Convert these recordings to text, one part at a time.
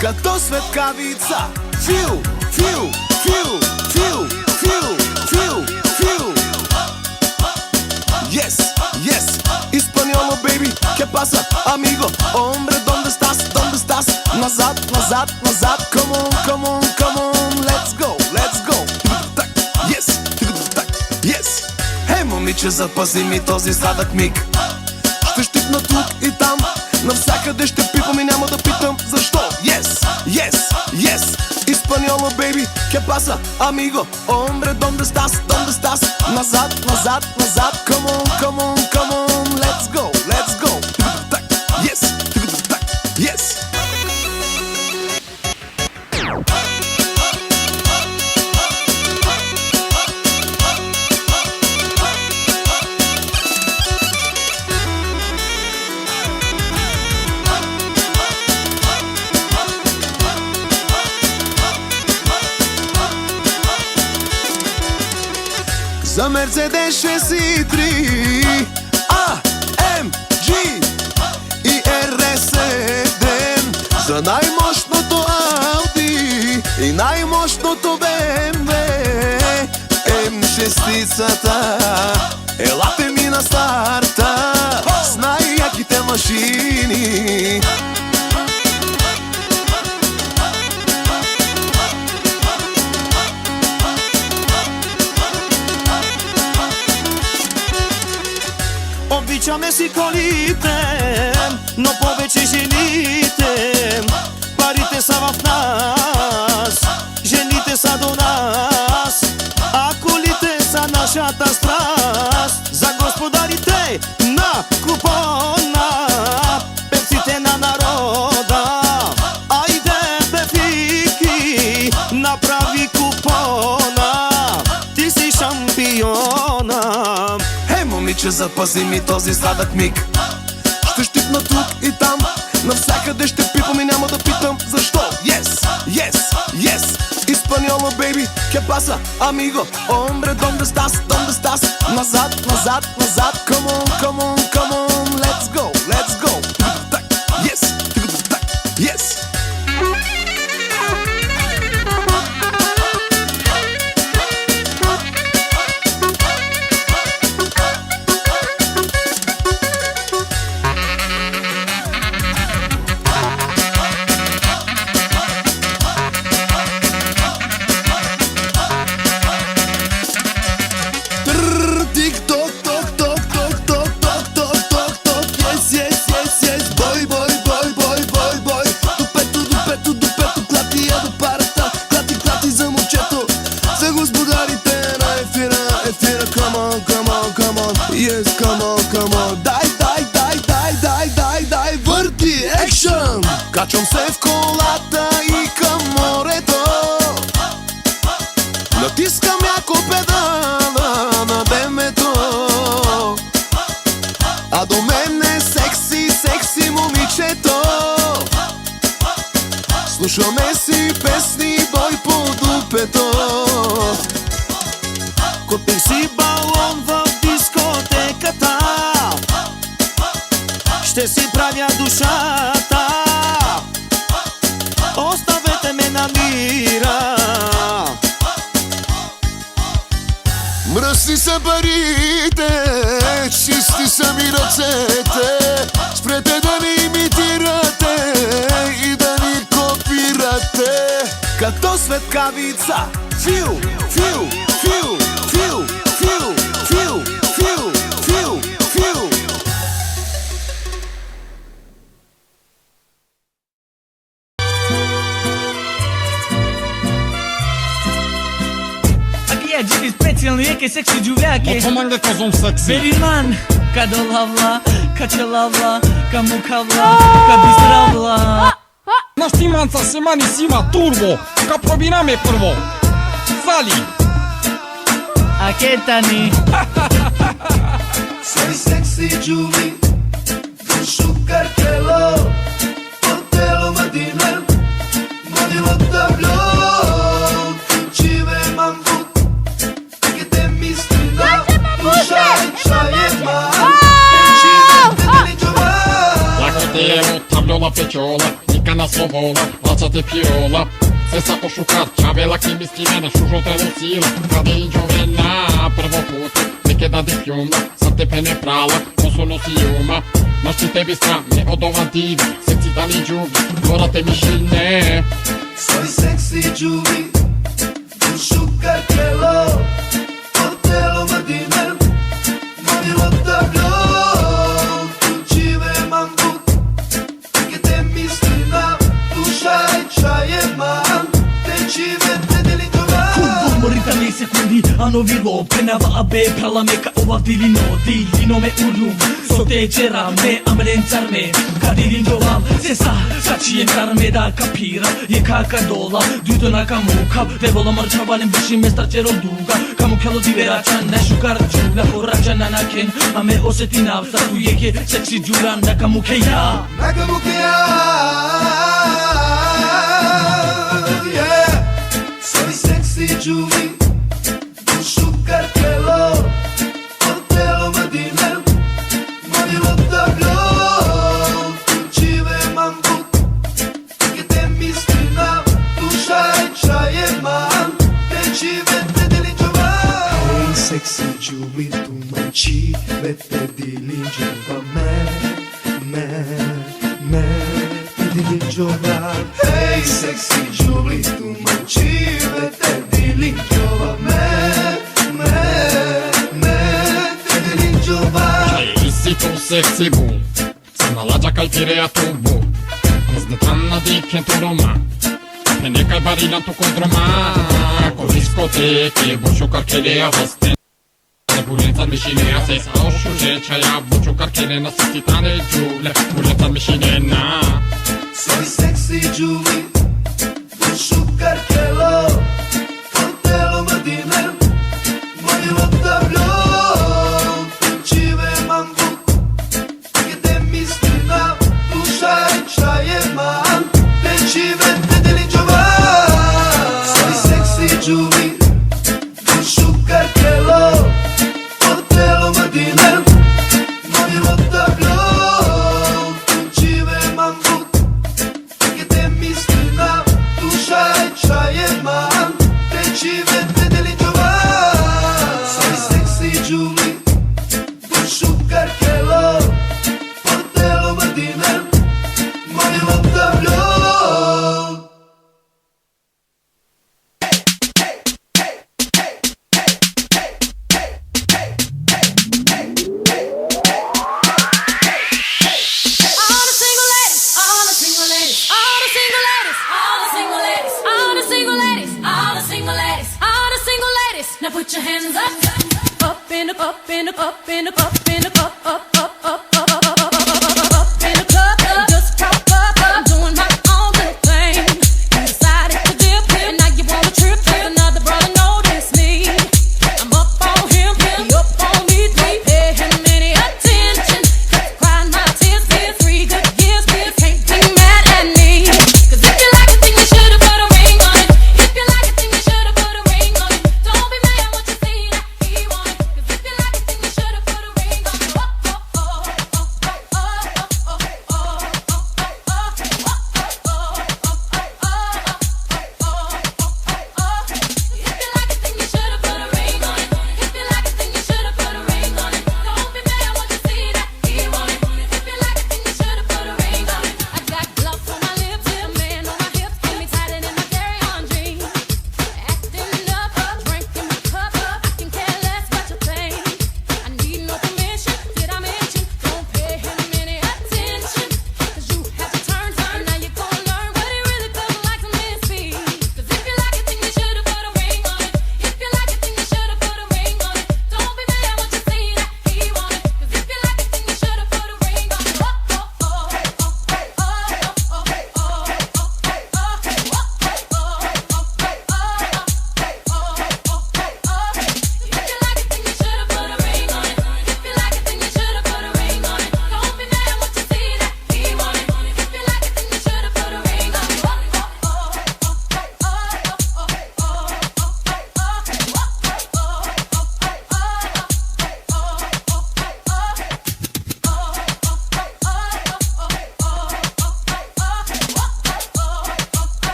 като светкавица. Фил, фил, фил, фил, фил, фил, фил. Yes, yes, español, baby, ¿qué pasa, amigo? Hombre, ¿dónde estás? ¿Dónde estás? Назад, назад, назад, come on, come on, come on, let's go, let's go. Yes, yes. Хей, момиче, запази ми този сладък миг. Ще щипна тук и там, навсякъде ще пипам и няма да питам защо. Yes, yes, yes, español, baby, ¿qué pasa, amigo? Hombre, ¿dónde estás? ¿Dónde estás? Назад, назад, назад, come on, come on, come on, let's go, let's go. Yes, yes. За Мерцедес 6.3 AMG и RS7, за най-мощното Audi и най-мощното BMW М6-цата. Елате ми на старта с най-яките машини. Обичаме си колите, но повече жените. Парите са в нас, жените са до нас, а колите са нашата страст. За господарите на купона, певците на народа. Айде, бе, Фики, направи купона, ти си шампиона. Момиче, запази ми този сладък миг. Ще щипна тук и там, навсякъде ще пипам и няма да питам защо. Yes, yes, yes, español, baby, ¿qué pasa, amigo? Hombre, ¿dónde estás? ¿Dónde estás? Назад, назад, назад, come on, come on, come on, let's go, let's go. Yes, yes. Yes, come on, come on. Дай, дай, дай, дай, дай, дай, дай, върти, екшън! Качвам се в колата и към морето. Натискам яко педала на бемето. А до мен е секси, секси момичето. Слушаме си песни, бой по дупето. Купих си балон в дискотеката, ще си правя душата. Оставете ме на мира. Мръсни са парите, чисти са ми ръцете. Спрете да ни имитирате и да ни копирате. Като светкавица. Фил, фил, фил, фил, фил, фил, фил, фил, фил. Agi specijalno jeke seksi džuvjake. No to mange kozom seksi. Beriman, kad olavla, kad će lavla, kad mukavla, kad izdravla. Na štimanca se mani sima turbo, ka probiname prvo. Fali. A ketani. Sei sexy Julie, con su cartelo, portelo Madinel, Madinel tablo, cive mambu, che te mistrina, pushai chayema, cive te li giovane. La cotelo, tablo la peciola, mica na sovola, la Baciate Pirola, senza osciucare, aveva chi mi scrive su giunta del silo, cade in giovena, prvo put, neke da di fiumna, sante peneprala, non sono siuma, ma ci tebi strane, od ovantivi, senci dani giubi, ora te mi scine. Soy sexy Julie, tu sugar telo, portelo madinem, modilo tablo, tu cive mambut, che te mistina, tu c'hai man, te cive te delitora. Morita nei secondi hanno vilo Pena va a be per la meca o a di nome urum Sote c'era me amrenzarme Kadilin jovam se sa ci entrarme da capira E kakadola duto na kamu kap Devola marchavalin bishime starcero duga Kamu kelo divera channa shukar juga Ora channa na ken ame osetina Sa tu yeke sexy juran na kamu keya Yeah. Soy sexy Julie, tu sugar telo, portelo madinem, modilo tablo, tu cive mambut, che te mistina, tu c'hai man, te cive te deligiova. Hey sexy Julie, tu man cive te deligiova me, te deligiova. Hey sexy Julie, tu man cive te deligiova te deligiova. Isi tu sexy boom, sama lađa kaj tirea tu bu, iznetanna di kentoroma, peneka barilan tu kontroma, ko diskoteke, buču karkelea hosten. Bulența mișinea, se sa o șușecea, buču karkelena, se titane giule, bulența mișinena. Soy sexy Julie, tu sugar telo, portelo madinem, modilo tablo, tu cive mambut, che te mistina, tu c'hai man, te cive te deligiova. Soy sexy Julie, tu sugar telo, portelo madinem, modilo tablo, tu cive mambut, che te mistina, tu c'hai man, te cive te deligiova. Soy sexy Julie, tu sugar telo, portelo madinem, modilo tablo. All the single ladies, all the single ladies, all the single ladies, all the single ladies, all the single ladies, all the single ladies, all the single ladies. Now put your hands up, up in the up in the up in the up in the up up up up up up up up in the club. Just pop up, doing my own little thing. You decided to dip, and now you wanna trip. Cause another brother noticed me. I'm up on him, he up on me. Pay him any attention. Crying my tears, been 3 good years. Can't be mad at me. Cause if you like a thing, you should've put a ring on it. If you like a thing, you should've put a ring on it. Don't be mad when you see that he want it. Cause if you like a thing, you should've put a ring on it.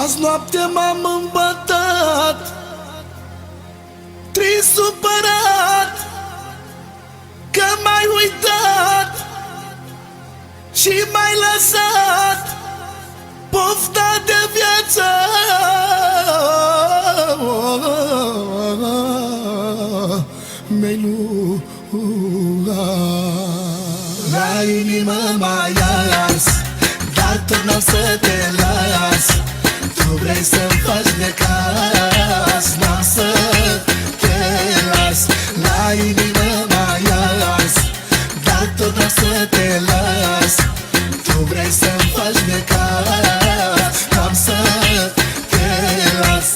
Azi noapte m-am îmbătat, trist supărat, că m-ai uitat și m-ai lăsat pofta de viață. Mi-ai luat la inimă mai ars, dar tot n-am să te las. Tu vrei să-mi faci necaz, n-am să te las. La inimă mai ars, dar tot n-am să te las. Tu vrei să-mi faci necaz, n-am să te las.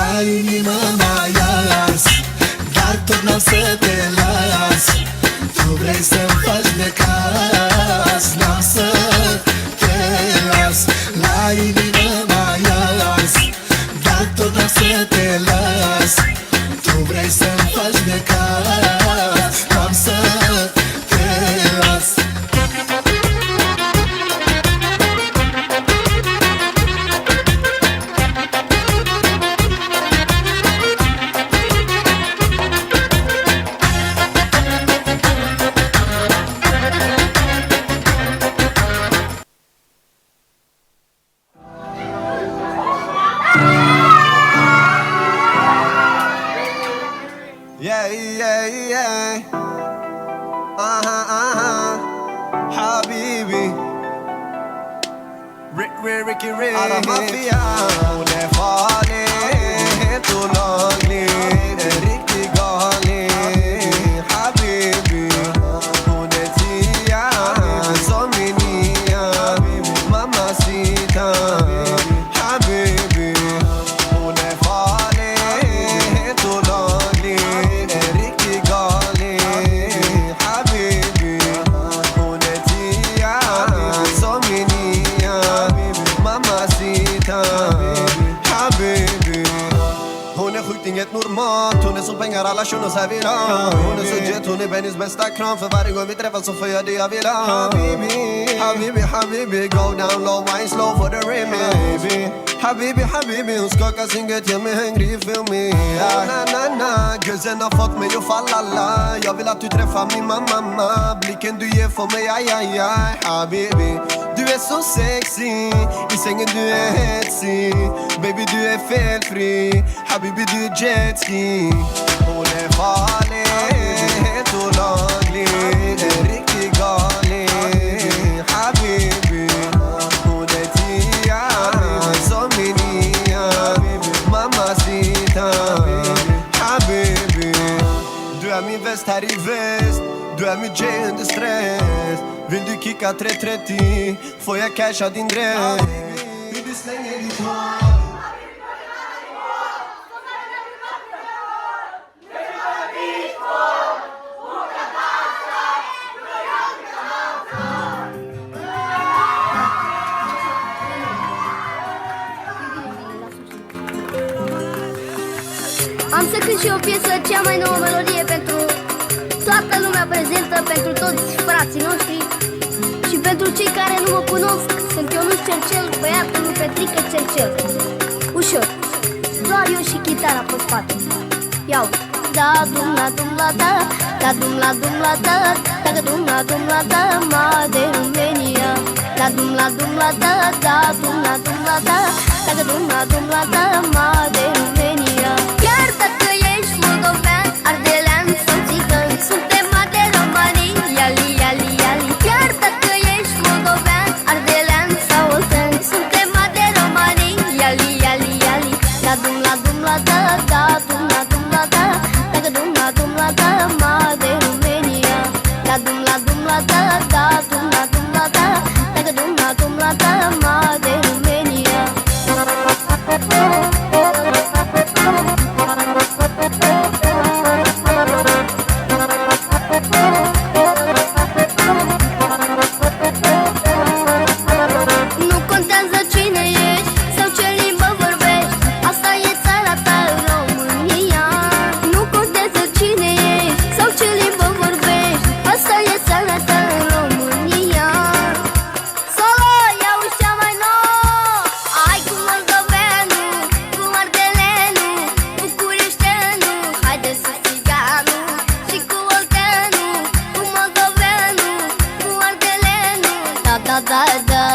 La inimă mai ars, dar tot n-am să te las. Tu vrei să-mi faci necaz, n-am să te las. La inimă mai ars, dar tot n-am să te las. Tu vrei să-mi faci necaz, n-am să te las. Yeah, yeah, yeah. Habibi. Ricky Ray. Alla mafia. Hon är farlig, olaglig, riktigt galen. Habibi. Hon är tia, som min nia. Mamacita. Habibi. Hon är farlig, olaglig, riktigt galen. Habibi. Hon är tia, som min nia. Mamacita, habibi. Hon är sjukt inget normalt. Hon är som pengar alla shunos här vill ha. Hon är så jet, hon är Bennys bästa kram. För varje gång vi träffas så får jag det jag vill ha. Habibi, habibi, habibi. Go down low, wine slow for the remix. Habibi, habibi. Hon skakar sin gött, gör mig hungrig, feel me. Na na na, guzzen har fått mig att falla la. Jag vill att du träffar min mamma. Blicken du ger för mig, aj aj aj. Habibi, du är så sexy. I sängen du är hetsig. Baby du är felfri. Habibi du är jetski. Hon är farlig, helt olaglig, riktigt galen. Habibi. Hon är tia, som min nia. Mamacita. Habibi. Du är min väst här i väst. Du är mitt J under stress. Vill du kicka 330? Får jag casha din dress? Vill du slänga ditt hår? Am să cânt și o piesă, cea mai nouă melodie pentru toată lumea prezentă, pentru toți frații noștri și pentru cei care nu mă cunosc. Sunt Ionuț Cercel, băiatul lui Petrică Cercel. Ușor, doar eu și chitara pe spate. Iau. Da dum la dum la da, da dum la da, da dum la da, ma de România. Da dum la da, da dum la da, da dum la da, ma de România. Chiar dacă ești moldovean, ardelean sau țigan, Ali, Ali, Ali. Chiar dacă ești moldovean, ardelean sau oltean, suntem de romanii. Ali, Ali, Ali. La dum, la dum, la da, da, dum, la dum, la da, dacă dum, la dum, la da, ma de România. La dum, la dum, la da, da, dum, la dum, la da, dacă dum, la dum, la da, ma de România. Nu contează cine ești sau ce limbă vorbești, asta e țara ta, România. Nu contează cine ești sau ce limbă vorbești, asta e țara ta, România. Solo, ia uși cea mai nouă, ai cu moldoveanu, cu ardeleanu, bucureșteanu, haide să țiganu, și cu olteanu, cu moldoveanu, cu ardeleanu. Da, da, da, da.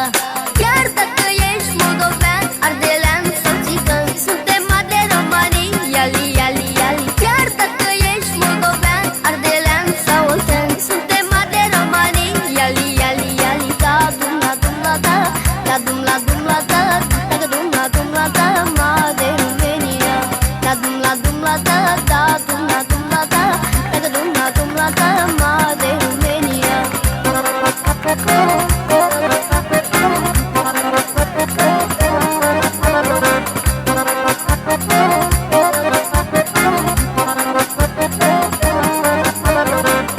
Chiar dacă ești moldovean, ardelean sau țigan, suntem de romanii. Ali, Ali, Ali. Chiar dacă ești moldovean, ardelean sau oltean, suntem de romanii. Ali, Ali, Ali. Da, dum, la dum, la da, da, dum, la dum, la da, dacă dum, la dum, la da, ma de România. Da, dum, la dum, la da, da, dum, la dum, la da, dacă dum, la dum, la da, ma de România.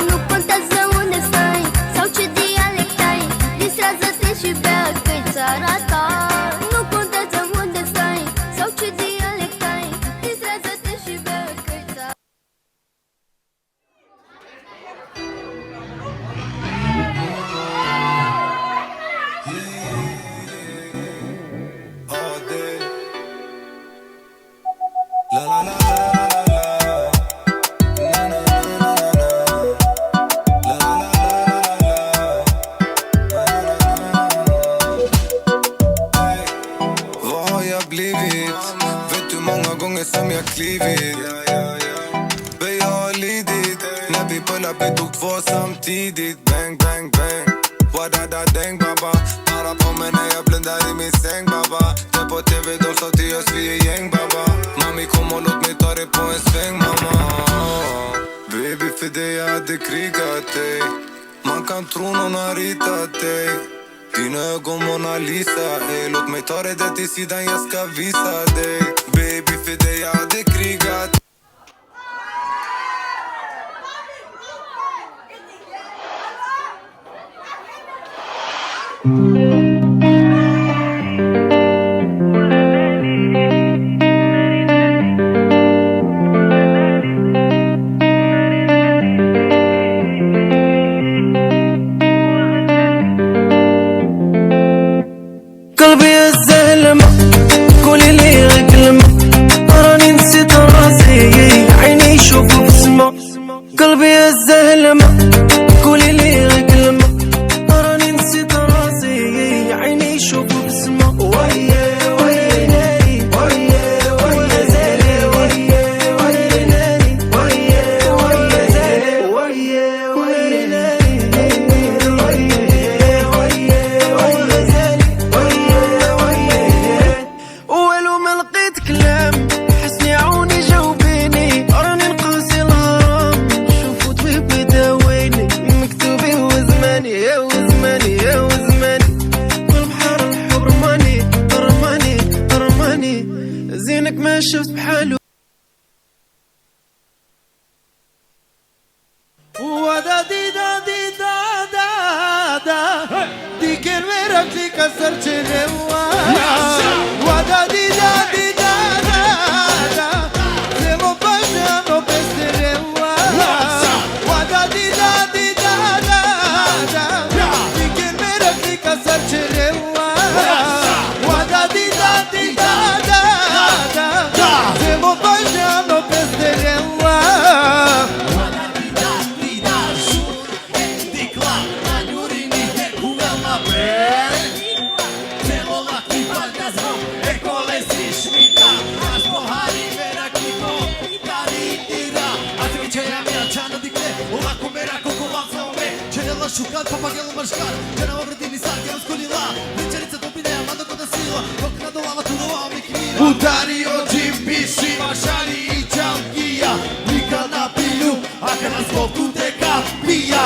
Nu contează unde stai sau ce dialect ai, distrează-te și bea că-i țara ta. Nu contează unde stai sau ce dialect ai, distrează-te și bea că-i țara ta. all day. La la la la la la. Na na na na na. La la la la la la. Hey. Vad har jag blivit? Vet du många gånger som jag klivit? Men jag har lidit. När vi pullade vi tog två samtidigt. Bang, bang, bang. Wadada dang baba. Para på mig när jag blundar i min säng baba. Där på TV de sa till oss vi är gäng baba. Mami kom och låt mig ta det på en sväng mamma. Baby för dig jag hade krigat dig. Man kan tro någon har ritat dig. Dina ögon Mona Lisa ey. Låt mig ta det där till sidan jag ska visa dig. Baby för dig jag hade krigat. قلبي الزلمة قولي لي غير كلمة راني نسيت راسي عيني يشوفوا في السما. قلبي الزلمة قولي لي غير كلمة راني نسيت راسي عيني يشوفوا في السما. ويا ويا ناري ويا ويا زالي ويا ويا ناري ويا ويا زالي ويا ويا ناري ويا ويا زالي ولو ما لقيت كلام حسني عوني جاوبيني راني نقاسي الغرام شوفوا طبيب يداويني مكتوبي هو زماني يا وزماني يا وزماني والبحر الحب رماني رماني رماني زينك ما شفت بحاله. ودا دي دا دي دا دا دا دي كلمة رجلي كسر جلوة ودا دي دا دي دا دا دا زمو بجانو بستروا ودا دي دا دي دا دا دا دي كلمة رجلي كسر جلوة ودا دي دا دي دا دا دا زمو بجانو بستروا. шукать попагелу маршкар Джена обратили сад, я раскули ла Вечерица топине, мада кода сила Ток надувала, тунувала ми кмира Удари очи, пиши, машали и чалкия Вика на пилю, а kana zbog te kapija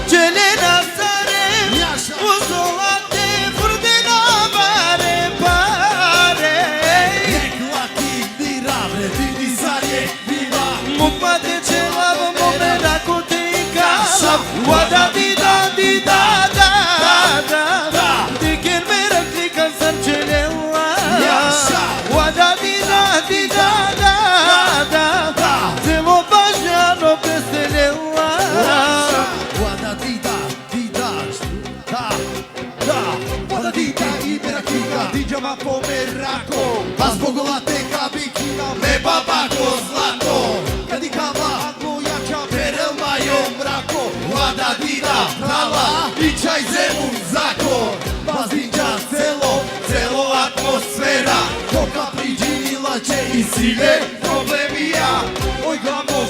Cele nasare, uzolate, furdena bare pare Nekla ki dirave, vidi sarje, viva Mukma te cela, bombe da kutika Wada di da di da da da Diker merak likan sarcele Wada di da di da da Zelo bažnjano pesele Wada di da Wada di da i merakika Diđama po merako A zbogula teka bikina Me babako zlato Kad i kava mojača Perel majom mrako Wada di da prava I čaj zemu zakon Bazdinđa celo atmosfera Koka priđinila će i sile problemija Oj gamo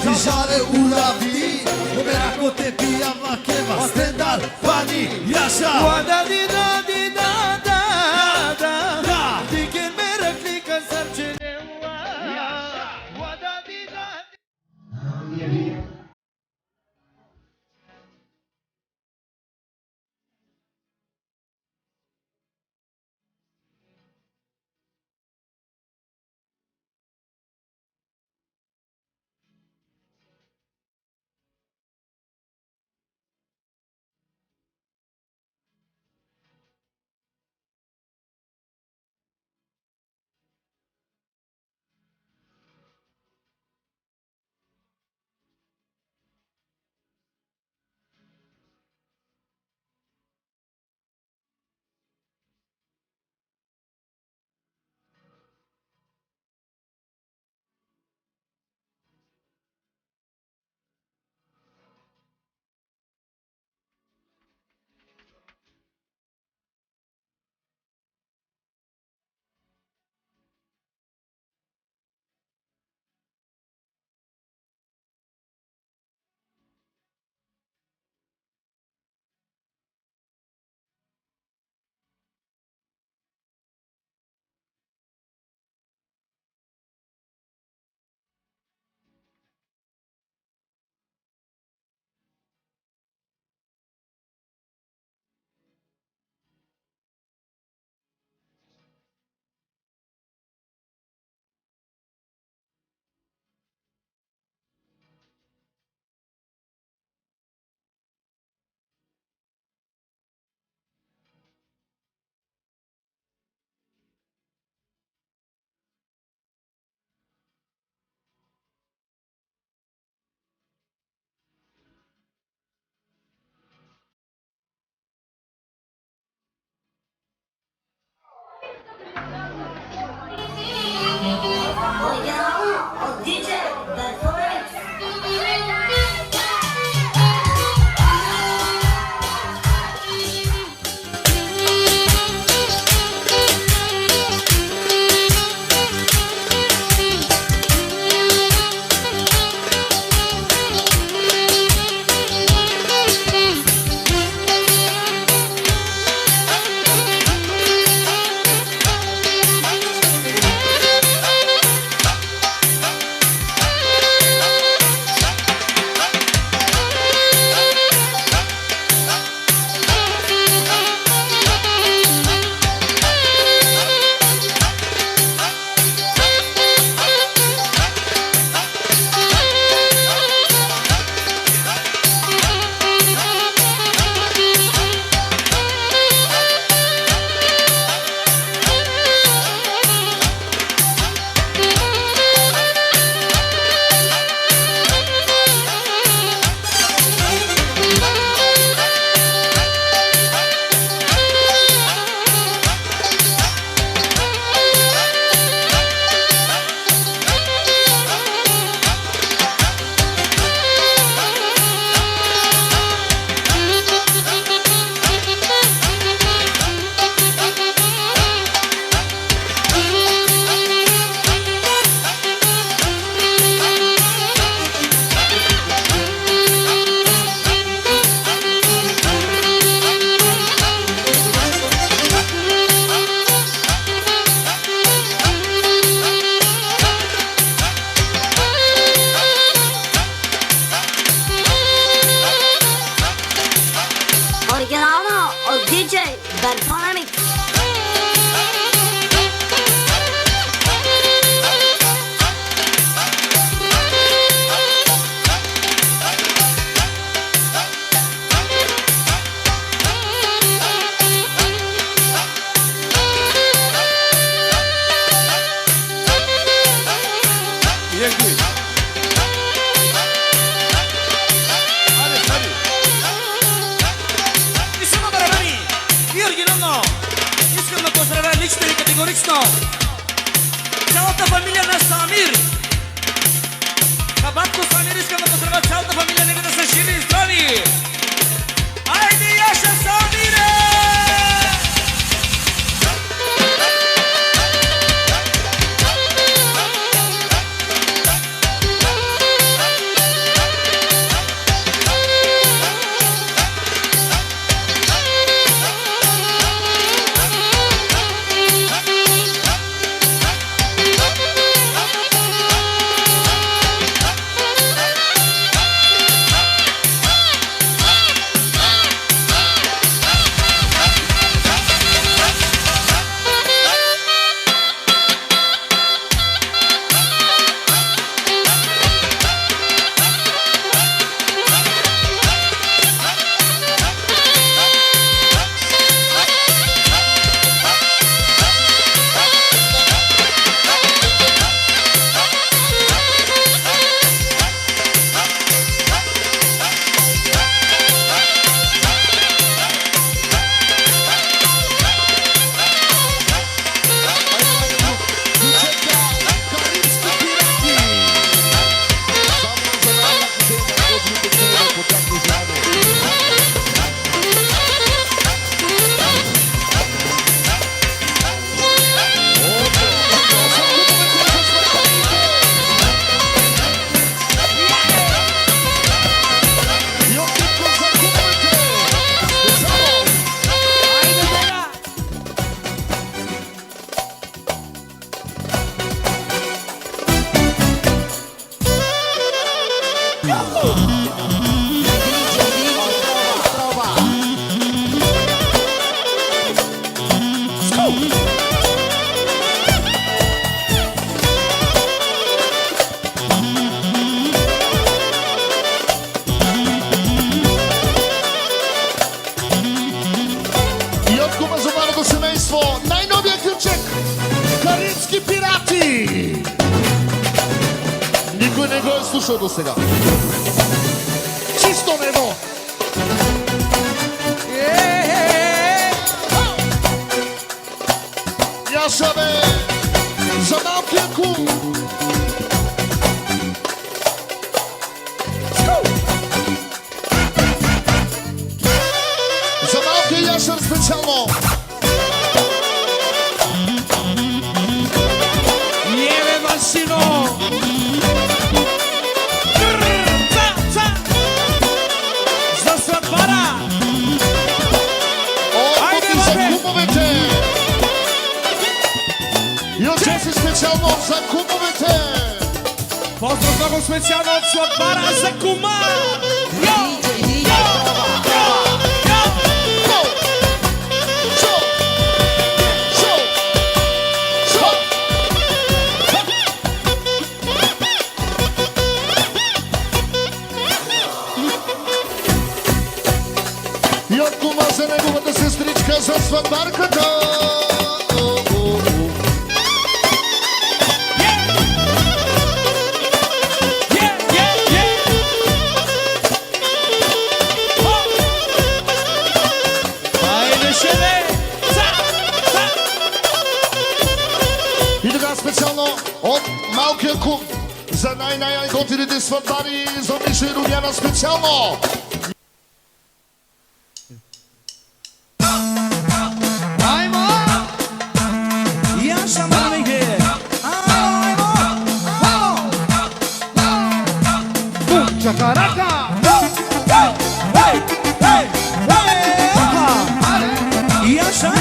Ti žare uravi Merako te pija makeva Stendar, pani, jaša Wada di da di da da da Diken merak likan sarcele Wada di da DJ Bertrand Mix. Категорично! Цялата фамилия на Самир! Кабатко Самир, искам да поздравя цялата фамилия, нека да са живи и здрави! Айде, Яша Самире! Никой не го е слушал до сега. Чисто ниво. Яша бе, за малкия кум. За малкия Яшър специално. Еве, Васино! Специално за кумовете! Поздрав много специално от Сватбара за кума! И от кума за неговата сестричка за сватбарката! Специално от малкия кум за най-готините сватбари за Миша и Румяна специално. Аймо! Яша Мамиге! Аймо! Бум чакарака! Яша!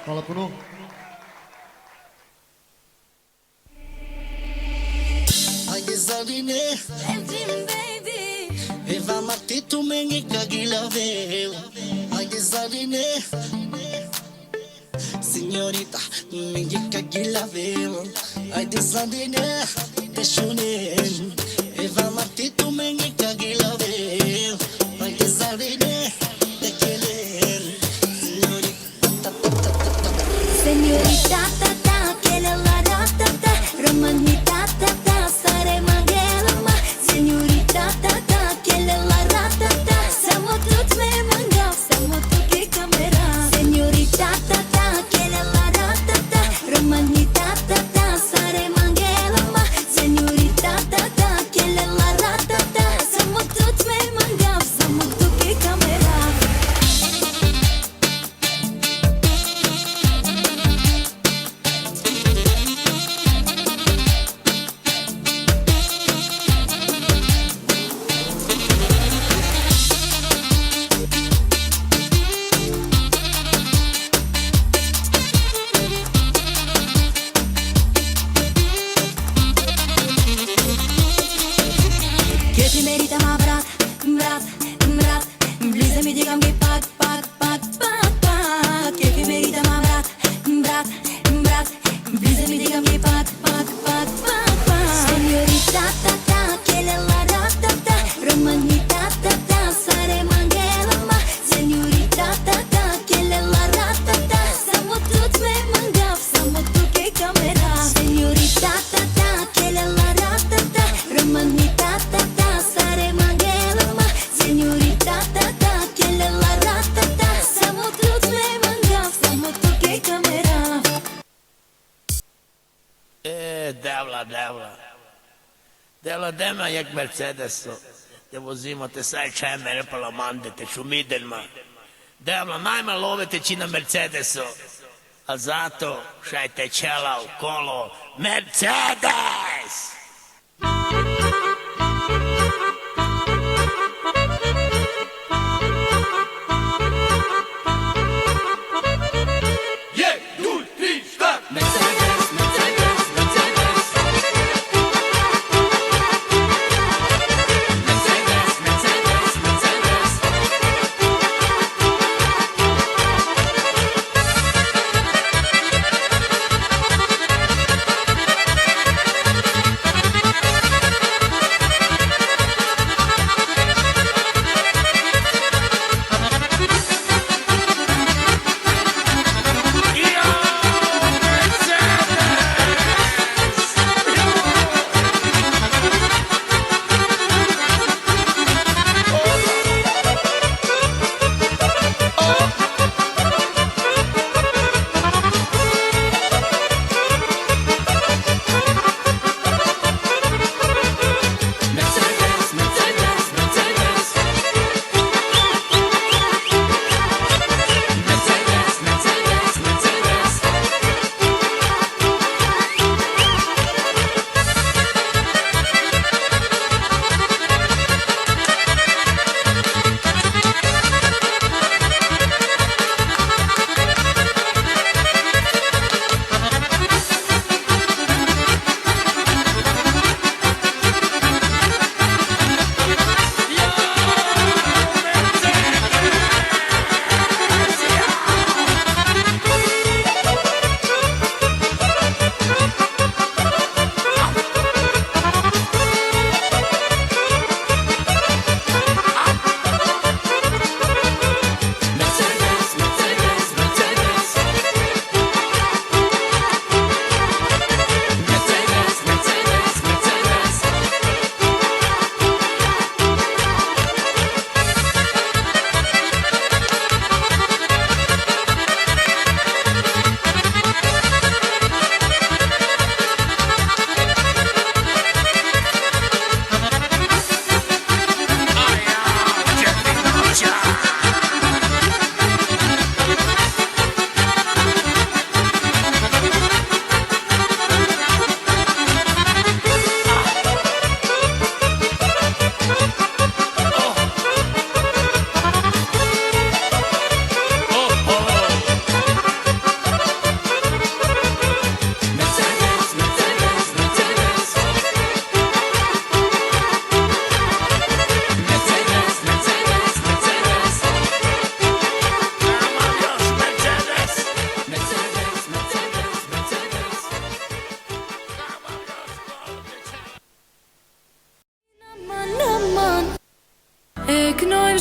Fala cu nu? Haide Zarine, Eva Marti tu mengi kagila veo. Haide Zarine, Signorita, mengi kagila veo. Haide Zarine, te shunen. Eva Marti tu mengi kagila veo. Haide Zarine, te kelen. Señorita, ta ta, que le la da ta ta, romanita ta ta, sare manghela ma. Señorita, ta ta, que le la da ta ta, samo tut me mangav, samo tu ke camera. Señorita, ta ta, que le la da ta ta, romanita ta ta, sare manghela ma. Señorita, ta ta, que le la da ta ta, samo tut me mangav, samo tu ke camera. Che ti merita ma brat, brat, brat. Blizami digam che pac, pac, pac, pac, pac. Che ti merita ma brat, brat, brat. Blizami digam che pac, pac, pac, pac, pac. Señorita ta ta, che le la da ta ta, romanita ta ta, sare manghela ma. Señorita ta ta, che le la da ta ta, samo tut me mangav, samo tu che camera. Señorita ta ta, che le la da ta ta, romanita ta ta, sare manghela ma. Señorita ta ta, che le la da ta ta, samo tut me mangav, samo tu che camera. Devla. Devla, dai-mi jak Mercedes-o. Te vozimo, te sai c'è mere per la mande, te šumiden ma. Devla, najma lovete ci na Mercedes-o. A zato šajte čela u kolo Mercedes!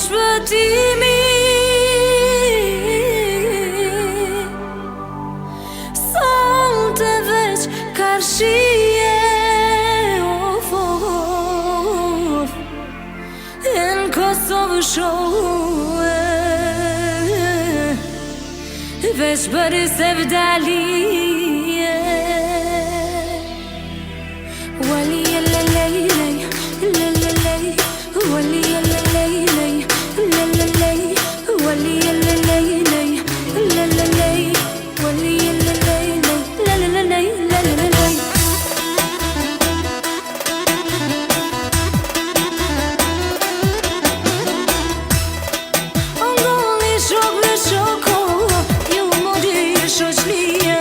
shpëtimi Sot e veç karshie of In Kosovë shohë Veç për sevdalie Wali lelelej lelelej Wali lelelej lelelej Wali lelelej lelelej Wali lelelej lelelej lelelej Angoli shok me shoko Ju modi shoqnie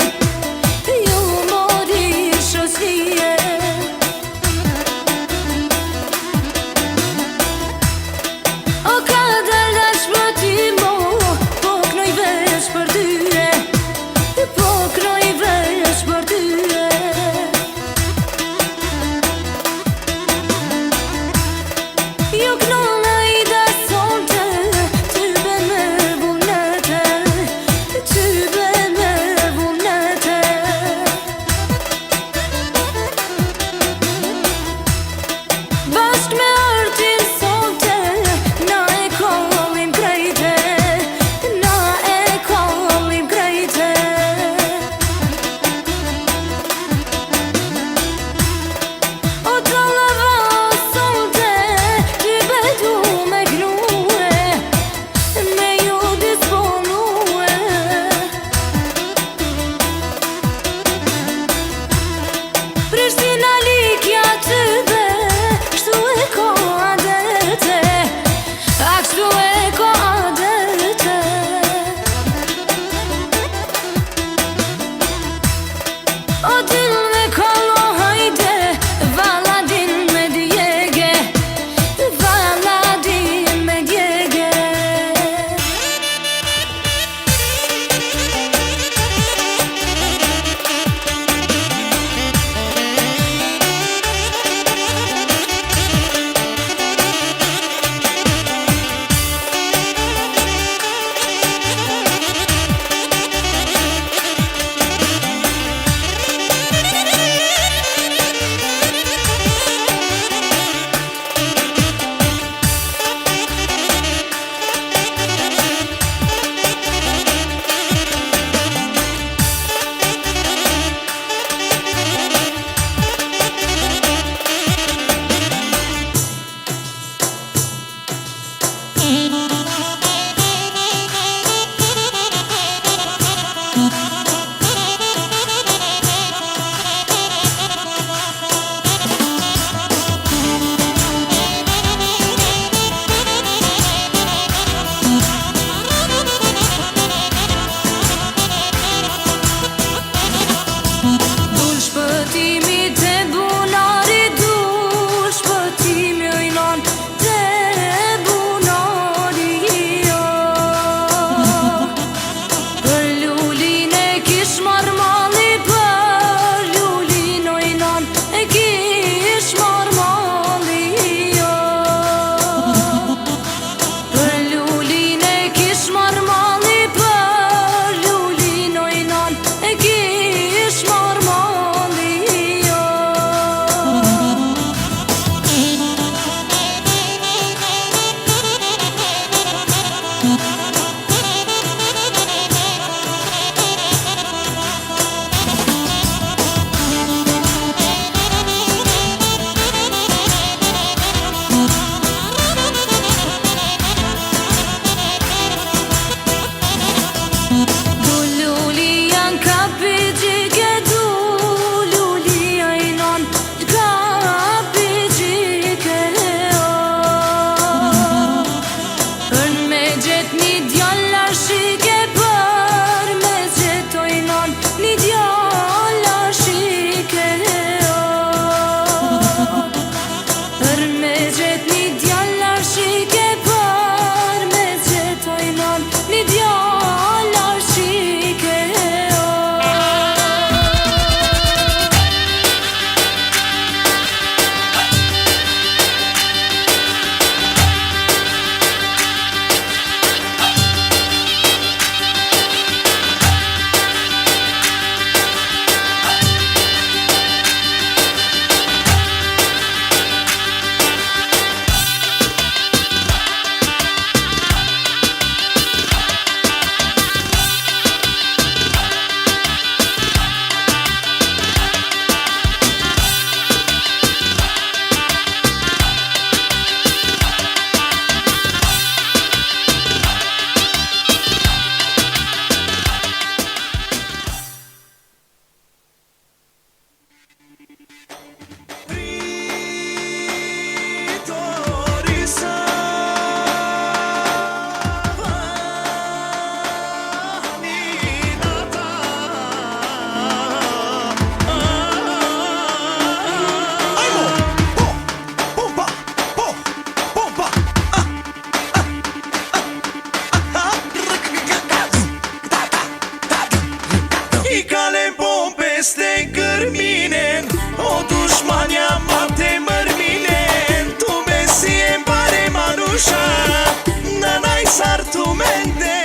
sar tu mente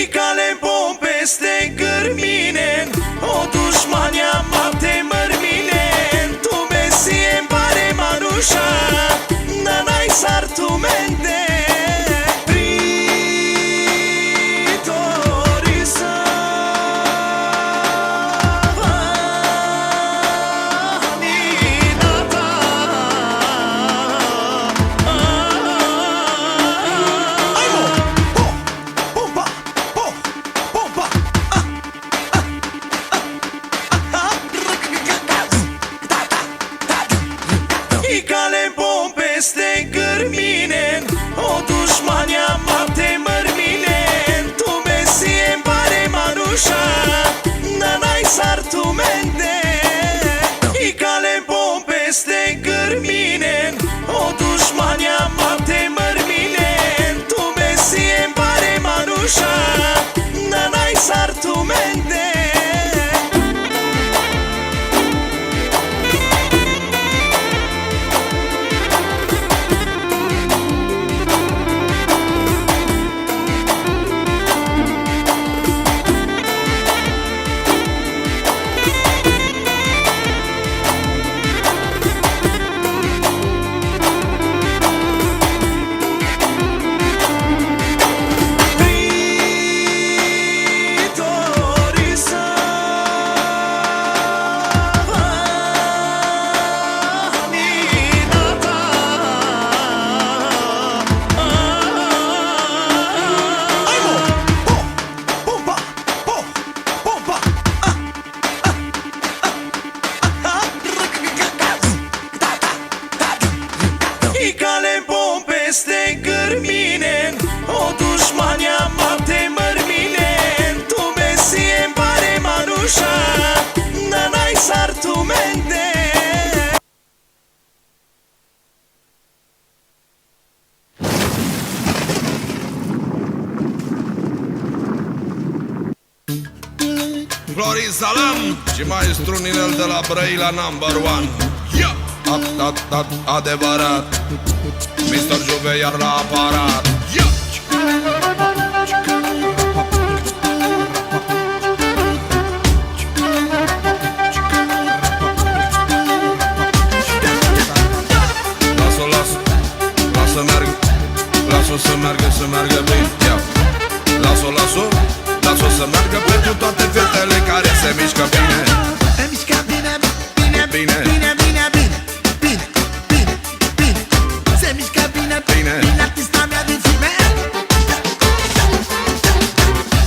I cale bom peste gârmine O dușmania mate mărmine Tu mesie pare manușa Nanai sar tu mente Florin Salam și maestru Ninel de la Brăila number one. Adevărat, Mr. Juve iar la aparat. Lasă meargă, lasă să meargă, să meargă bine. Lasă să meargă pentru toate fetele care se mișcă bine. Se mișcă bine, bine, Bine. bine, bine, bine, bine, bine, bine. Se mișcă bine, Bine. bine, artista mea din filme.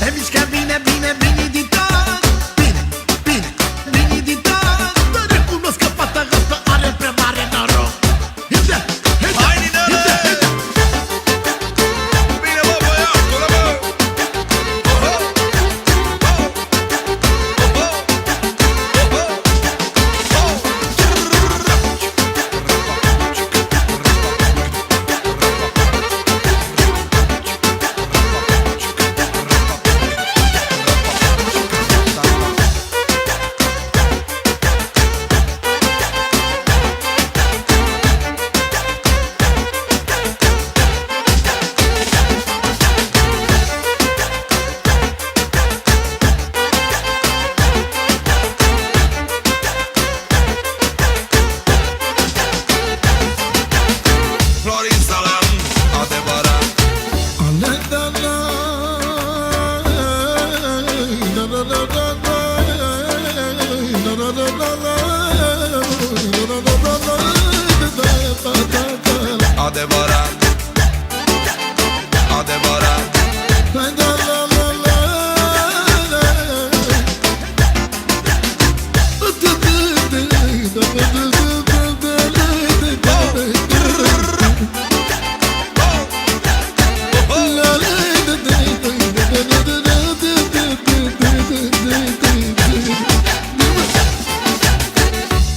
Se mișcă bine, bine, bine din tot. Bine, bine, bine din tot. Dar recunosc că fata asta are prea mare noroc. Hai, Ninele! Bine, bă, băiatule, bă! Florin Salam, adevărat. Adevărat, adevărat.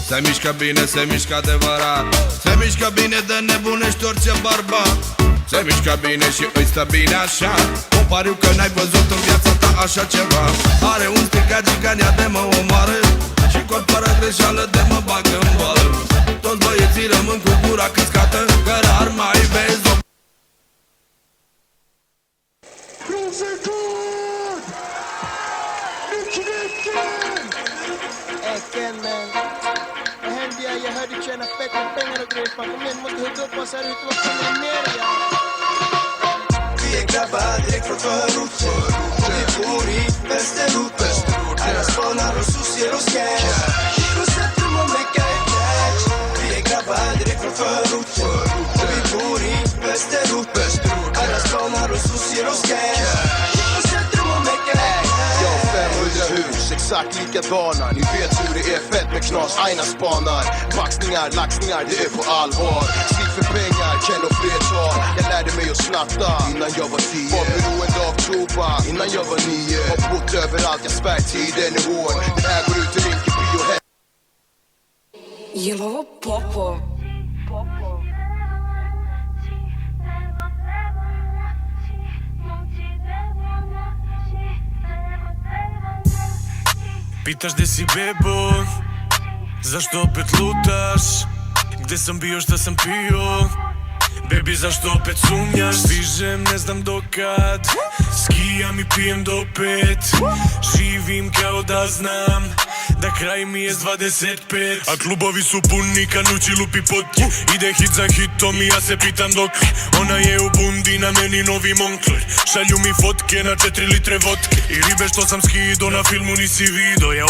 Se mișcă bine, se mișcă adevărat. Se mișcă bine de nebunești orice bărbat. Se mișcă bine și îi stă bine așa. Un pariu că n-ai văzut în viața ta așa ceva. Are un stricat gigania de mă omoară și corp fără greșeală de mă bagă în boală. Toți băieții rămân cu gura căscată, că rar mai vezi o Ken man. Vad hände jag hörde du tjäna fett med pengar och grejer. Fan kom igen, måste hugga upp oss här ute. Vad fan är mer ja? Vi är grabbar direkt från förorten. Och vi bor i Västerort. Alla spanar och social och cash. Girocentrum och mecka är cash. Vi är grabbar direkt från förorten. Och vi bor i Västerort. Alla spanar och social och cash. Girocentrum och mecka är cash. Jag har 500 hus, exakt likadana. Ni vet hur det är, fett med knas, aina spanar. Baxningar, laxningar, det är på allvar. Slit för pengar, Ken och flertal. Jag lärde mig att snatta innan jag var 10. Var beroende av tobak innan jag var 9. Har bott överallt, jag svär tiden är hård. Det här går ut till Rinkeby och Häll. Jelova popo. Pitaš gde si bebo, zašto opet lutaš? Gde sam bio, šta sam pio? Baby, zašto opet sumnjaš? Stižem, ne znam dokad, skijam i pijem do 5. Živim kao da znam da kraj mi je s 25. A klubovi su puni, kanući lupi potke. Ide hit za hitom i ja se pitam dok. Ona je u bundi, na meni novi Moncler. Šalju mi fotke na 4 litre vodke. I ribe što sam skido, na filmu nisi vidio. Ja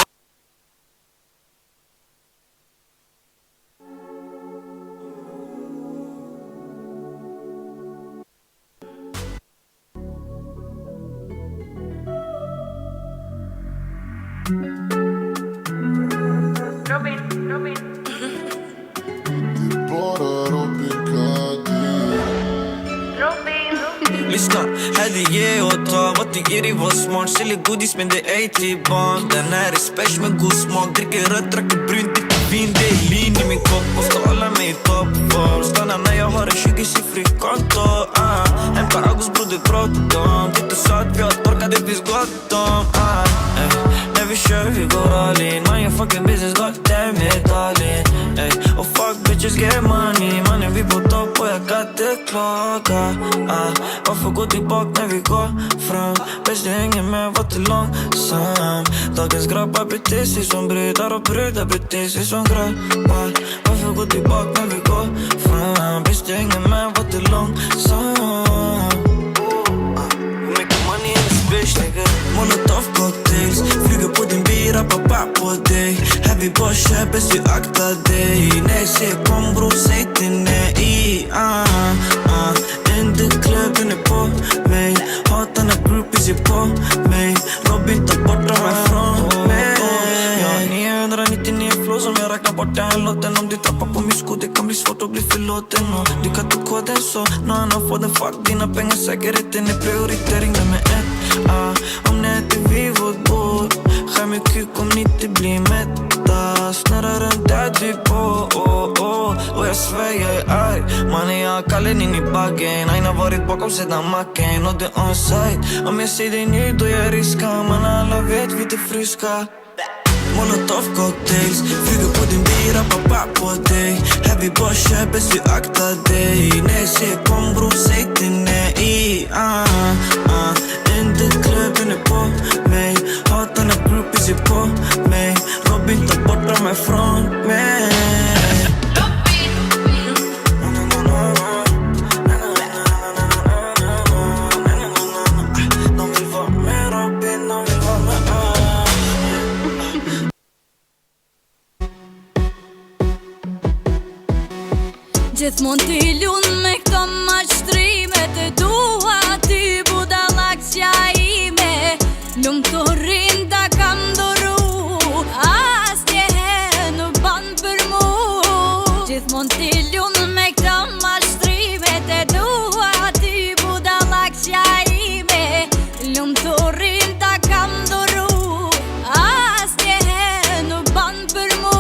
Lyssna, här det ge och ta. Vad du ger i vår smart. Säljer godis men det är till barn. Den här är special med god smak. Dricker rött, dracker brunt, dricker vin. Det är lin i min kopp. Måste hålla mig i toppform. Stanna när jag har en 20-siffrig konto. Hämta August broder bråttom. Titta så att vi har torkat, det finns gott om. När vi kör vi går all in. Man gör fucking business, goddamn it all in. Och fuck bitches get money. Mannen vi på topp och jag kan inte klaga. Varför gå tillbaka när vi går fram? Bäst du hänger med, var till långsam. Dagens grabbar beter sig som brudar och brudar beter sig som grabbar. Varför gå tillbaka när vi går fram? Bäst du hänger med, var till långsam. Make money in this bitch nigga. Molotov cocktails. Flyger på din bira, pappa på dig. Här vi bara kör, bäst du akta dig. När jag säger kom bror, säg till nej. In the club, den är på mig. Hatar när groupies är på mig. Robin tar bort dem här från mig. Jag har 999 flow som jag räknar bort den här låten. Om du tappar på min sko, det kan bli svårt att bli förlåten. Och du kan ta koden så, någon annan får den. Fuck dina pengar, säkerheten är prioritering nummer 1. Om det inte vi vårt bord, skär med kuk om ni inte blir mätta. Snurrar runt där du på, och jag svär jag är arg. Mannen jag har kallen in i baggen. Aina varit bakom sedan macken och det on site. Om jag säger det nu då jag riskar. Man alla vet vi är friska. Molotov cocktails. Flyger på din bira, pappa på dig. Här vi bara kör, bäst du akta dig. När jag säger kom bror, säg till nej. In the club, den är på mig. Hatar när groupies är på mig. Robin tar bort dem här från mig. Gjithmonë t'i lunë me këto mashtrimet e tua ty budalaksja ime. Lumë të rinda kam doru, as t'jehe në ban për mu. Gjithmonë t'i lunë me këto mashtrimet e tua ty budalaksja ime. Lumë të rinda kam doru, as t'jehe në ban për mu.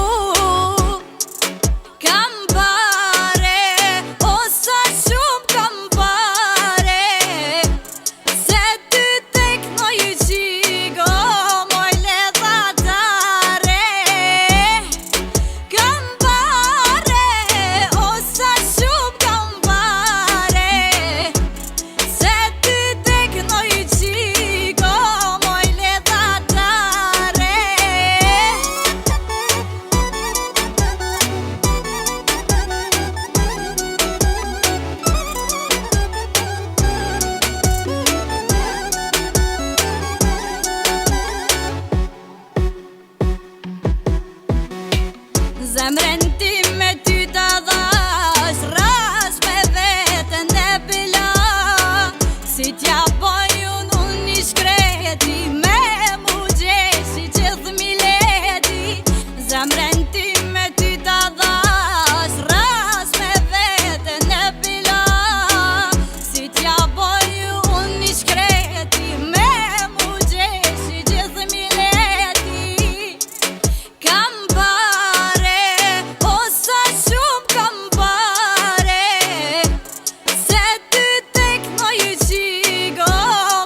Zemrën time ty ta dhash, ras me veten e pila. Si t'ja boj unë një shkreti, me mu gjeshi gjithë mileti. Zemrën time ty ta dhash, ras me veten e pila. Si t'ja boj unë një shkreti, me mu gjeshi gjithë mileti. Kam pare, o sa shumë kam pare, se ty tek në ju qigo,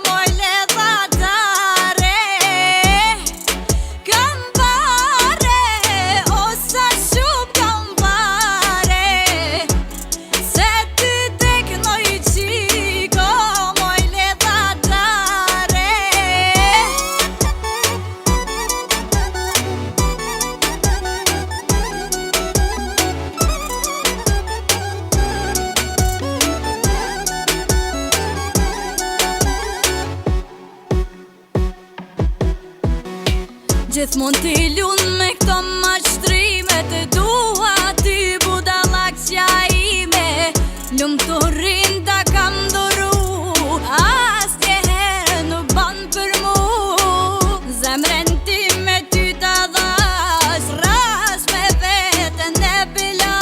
moj ledhatare. Kam pare, o sa shumë kam pare, se ty tek në ju qigo, moj ledhatare. Gjithmon t'i lun me këto mashtrime, të dua ty budallak qja ime. Lum të rinda kam duru, as njeherë nuk ban për mu. Zemrën time ty ta dhash, ras me veten e pila.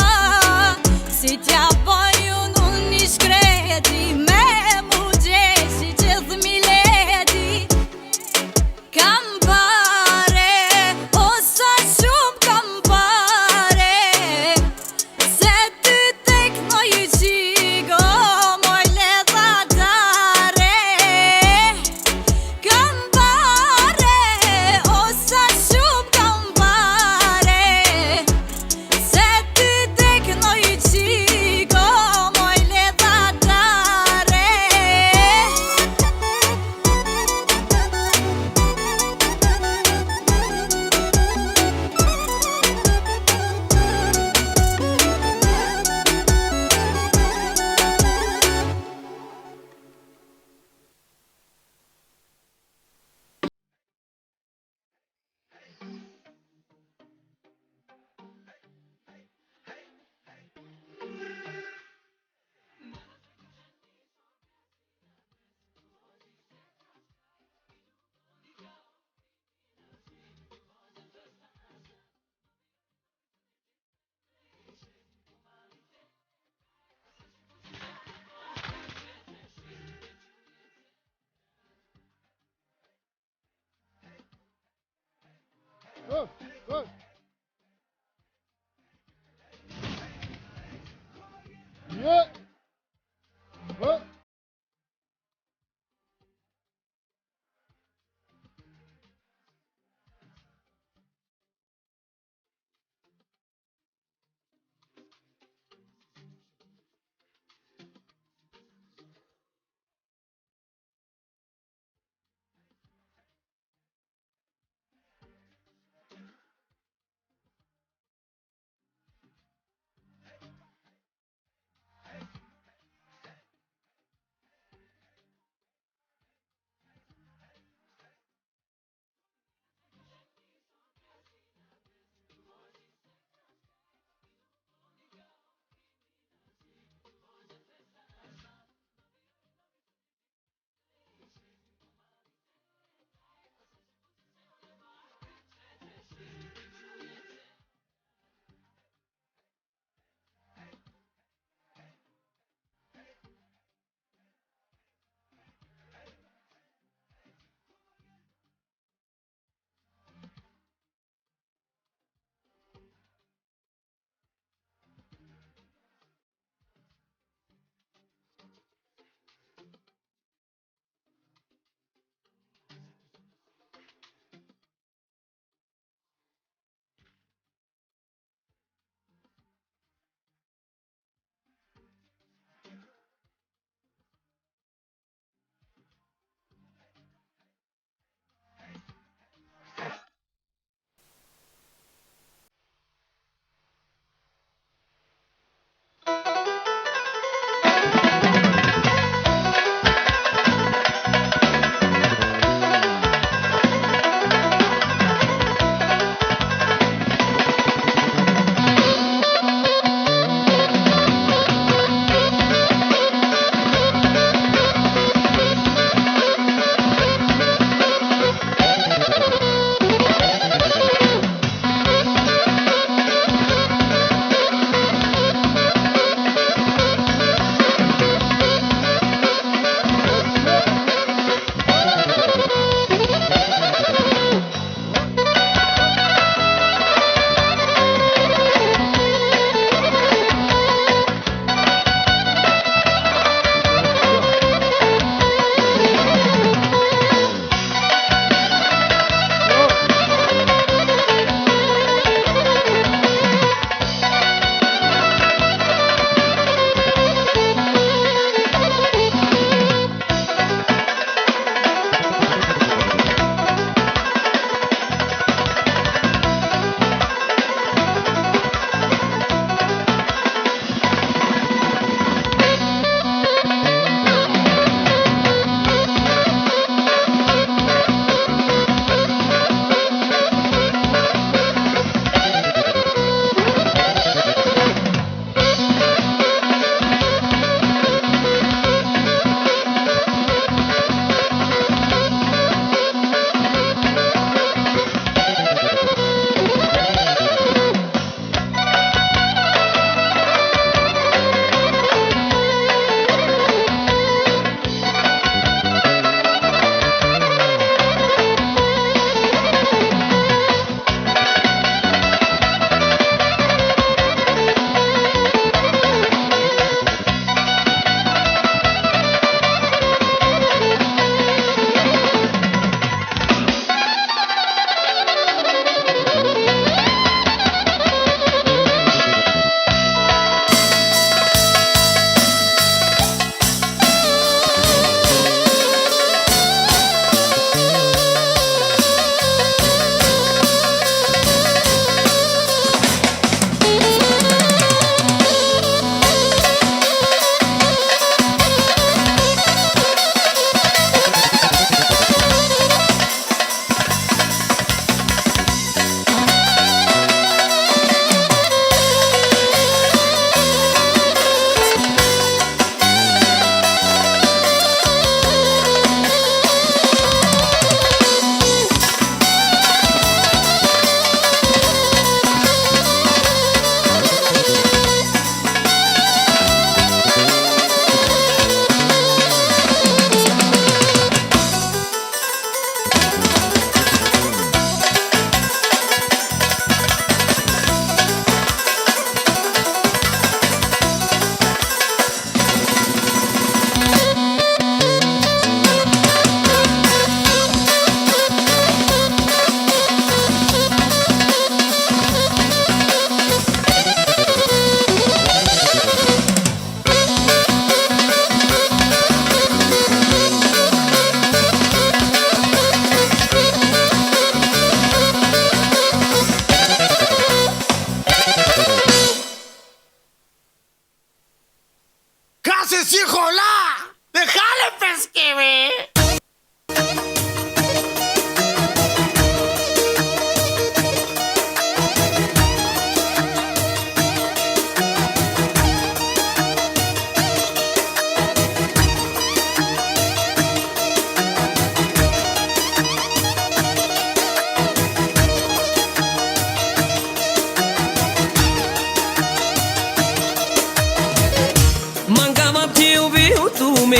Si t'ja boj unë një shkreti, me mu gjeshi gjithë mileti. Kam pare, o sa shumë kam pare, se ty tek në ju qigo, moj ledhatare. Kam pare, o sa shumë kam pare, se ty tek në ju qigo, moj ledhatare.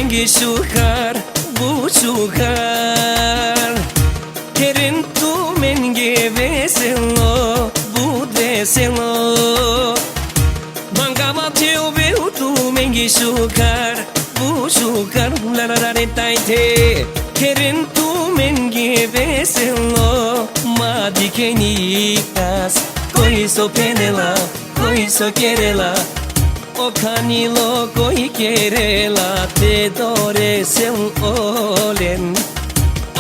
mengisukar buchukar Kerin tu menge veselo budeselo Mangama teu veu tu mengisukar buchukar la la la taite Kerin tu menge veselo madikenikas Koiso penela koiso querela O canilo coi querela te doresem olen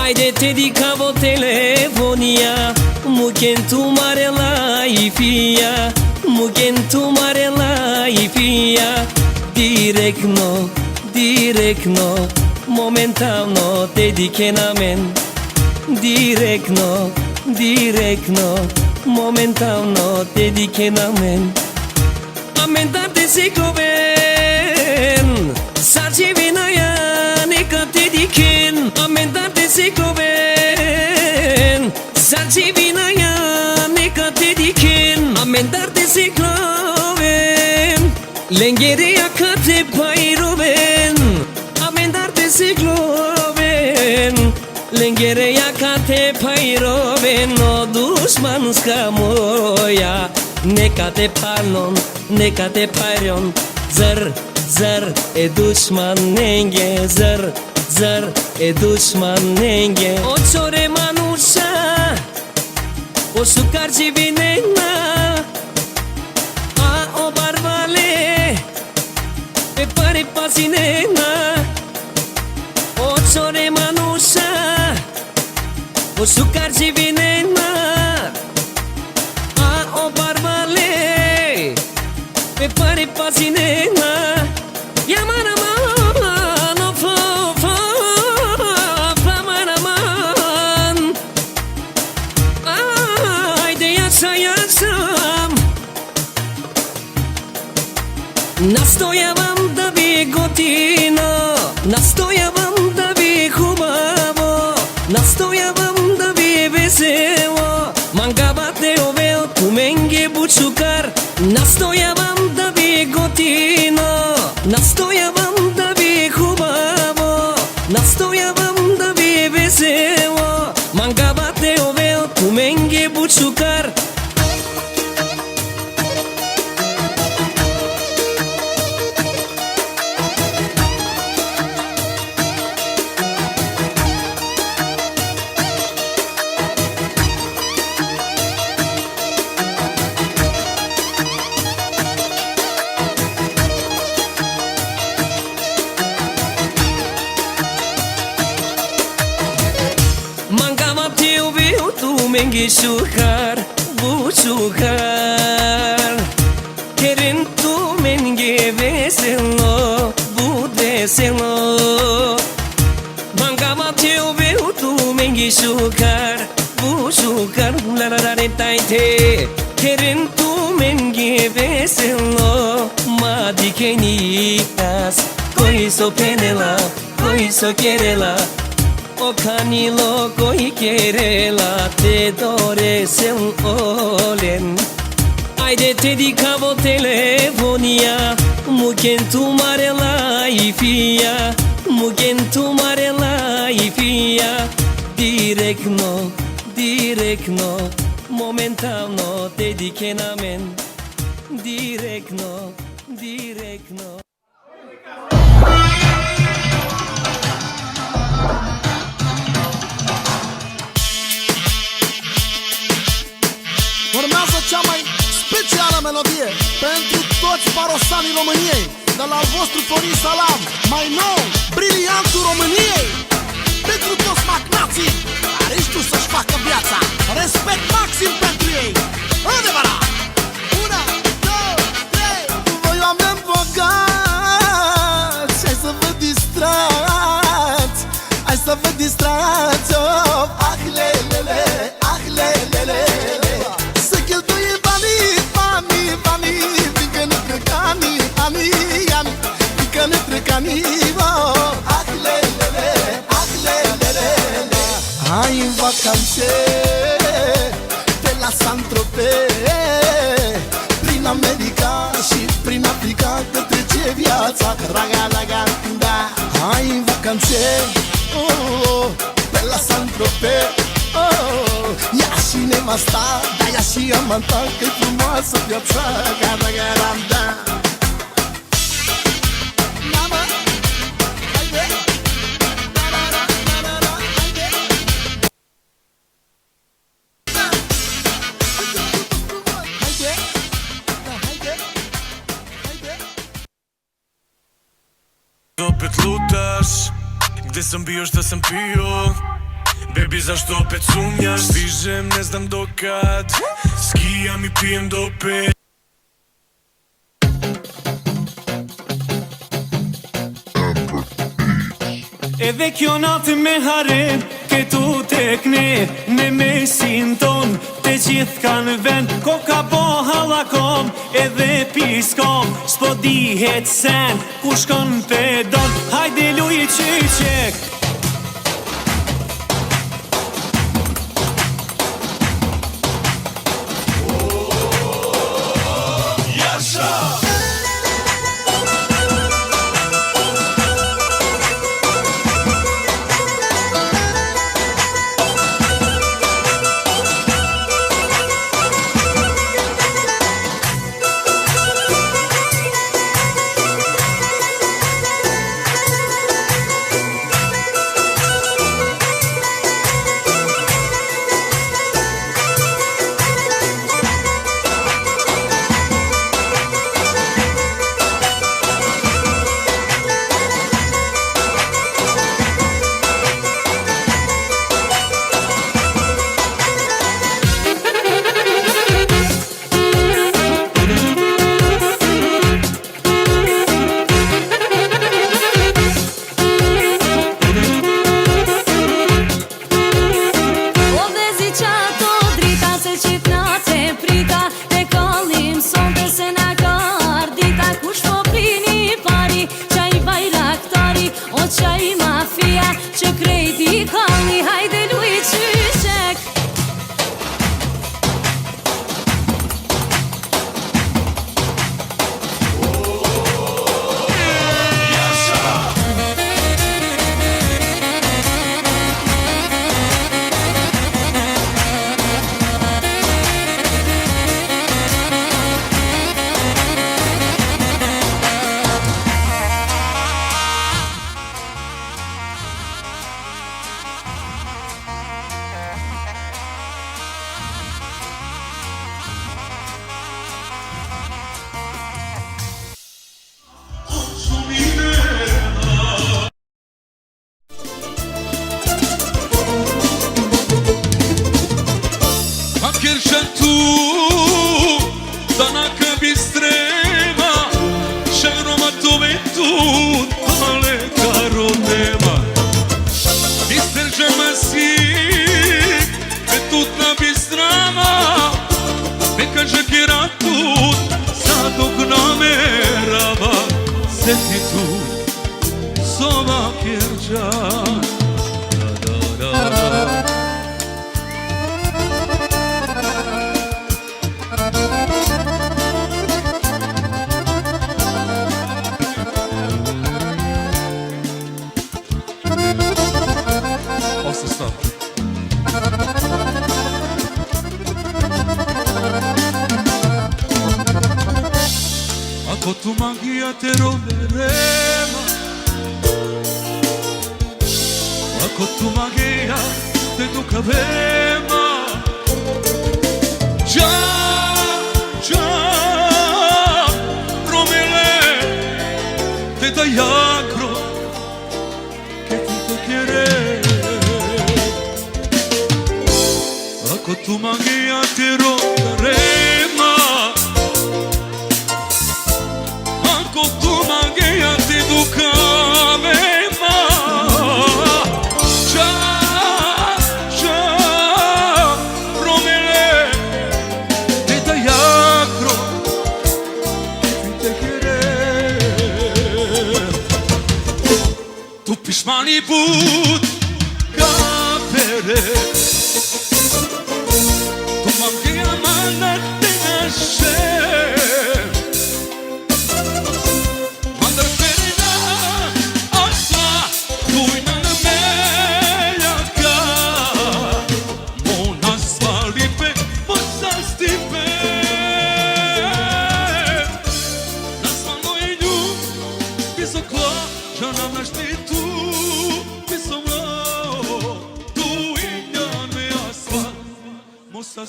Ai de te dicavo telefonia Mugen tu marela ifia Mugen tu marela ifia Direct no Momentalno te dikenamen Direct no Momentalno te dikenamen Amendar de cicloven Saci vinaya neka te diken Amendar de cicloven Saci vinaya neka te diken Amendar de cicloven Lengere akate pairoven Amendar de cicloven Lengere akate pairoven O dușmanska moja Neka te palnon, neka te parion Zar e dușman nenge Zar e dușman nenge O ciore manusha O sukar civinena A o barbale Pe pare pasinena O ciore manusha O sukar civinena O barbale Pe pare pasinena Yamana man O flamanaman Ai de yaşam Nastojawam da bigotino Nastojawam da bihubavo Nastojawam da bivesevo Mangabate ovel tu menge buchukar Nastojawam da bigotino Nastojawam da bihubavo Nastojawam da bivesevo Mangabate ovel tu menge buchukar Mengisukar buchukar Kerin tu menge veselo budeselo Mangama teu veu tu mengisukar buchukar la la la taite Kerin tu menge veselo madikenikas Koiso penela koiso querela O canilo coi querela te doresem olen Ai de te dicavo telefonia Mugen tu marela ifia Mugen tu marela ifia Direct no Momentalno te dikenamen Direct no Urmează cea mai specială melodie pentru toți parosanii României, de la al vostru Florin Salam, mai nou, briliantul României, pentru toți magnații care știu să-și facă viața. Respect maxim pentru ei. Adevărat! 1, 2, 3. Voi oameni bogați, hai să vă distrați, hai să vă distrați. Oh, ah lelele, ah lelele. Hai în vacanțe pe la Saint-Tropez, prin America și prin Africa, către e viața, raga, raga, da. Hai în vacanțe, oh, pe la Saint-Tropez, oh, ia și nevasta, da, ia și amanta, că-i frumoasă viața, raga, raga, da. Opet lutaš, gde sam bio, šta sam pio. Baby, zašto opet sumnjaš? Stižem, ne znam do kad, skijam i pijem do 5. Edhe kjo natë me harem, këtu tek ne mesin ton, të gjithë kanë vend, koka bo halakom, edhe piskom, s'po dihet sen, ku shkon pedon, hajde luj qyqek. Pishmani put kapere Tu mangi amanat te nashe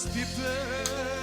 spiper